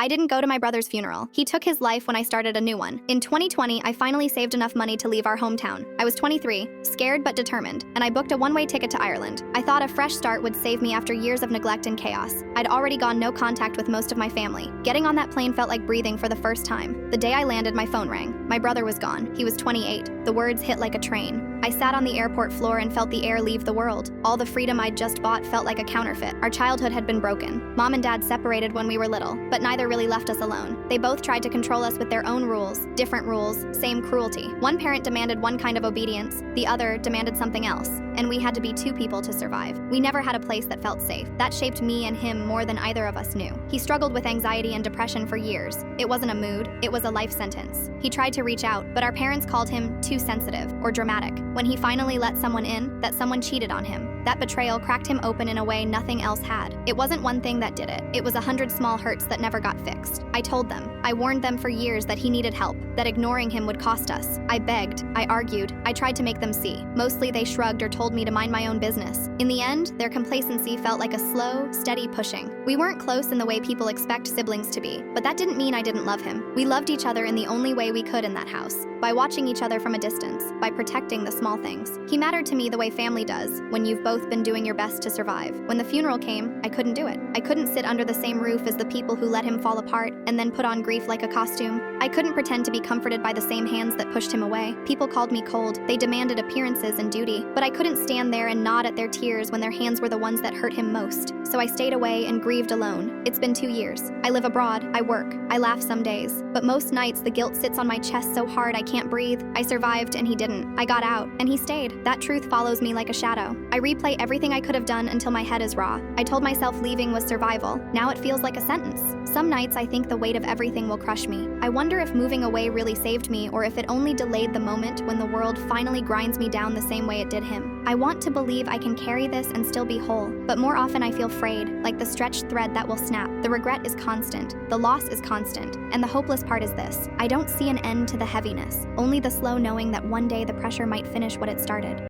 I didn't go to my brother's funeral. He took his life when I started a new one. In 2020, I finally saved enough money to leave our hometown. I was 23, scared but determined, and I booked a one-way ticket to Ireland. I thought a fresh start would save me after years of neglect and chaos. I'd already gone no contact with most of my family. Getting on that plane felt like breathing for the first time. The day I landed, my phone rang. My brother was gone. He was 28. The words hit like a train. I sat on the airport floor and felt the air leave the world. All the freedom I'd just bought felt like a counterfeit. Our childhood had been broken. Mom and Dad separated when we were little, but neither really left us alone. They both tried to control us with their own rules, different rules, same cruelty. One parent demanded one kind of obedience, the other demanded something else, and we had to be two people to survive. We never had a place that felt safe. That shaped me and him more than either of us knew. He struggled with anxiety and depression for years. It wasn't a mood, it was a life sentence. He tried to reach out, but our parents called him too sensitive or dramatic. When he finally let someone in, that someone cheated on him. That betrayal cracked him open in a way nothing else had. It wasn't one thing that did it. It was 100 small hurts that never got fixed. I told them. I warned them for years that he needed help, that ignoring him would cost us. I begged. I argued. I tried to make them see. Mostly they shrugged or told me to mind my own business. In the end, their complacency felt like a slow, steady pushing. We weren't close in the way people expect siblings to be, but that didn't mean I didn't love him. We loved each other in the only way we could in that house, by watching each other from a distance, by protecting the small things. He mattered to me the way family does, when you've both been doing your best to survive. When the funeral came, I couldn't do it. I couldn't sit under the same roof as the people who let him fall apart and then put on grief like a costume. I couldn't pretend to be comforted by the same hands that pushed him away. People called me cold. They demanded appearances and duty, but I couldn't stand there and nod at their tears when their hands were the ones that hurt him most. So I stayed away and grieved alone. It's been 2 years. I live abroad. I work. I laugh some days. But most nights, the guilt sits on my chest so hard I can't breathe. I survived and he didn't. I got out and he stayed. That truth follows me like a shadow. I replay everything I could have done until my head is raw. I told myself leaving was survival. Now it feels like a sentence. Some nights I think the weight of everything will crush me. I wonder if moving away really saved me or if it only delayed the moment when the world finally grinds me down the same way it did him. I want to believe I can carry this and still be whole, but more often I feel frayed, like the stretched thread that will snap. The regret is constant, the loss is constant, and the hopeless part is this: I don't see an end to the heaviness, only the slow knowing that one day the pressure might finish what it started.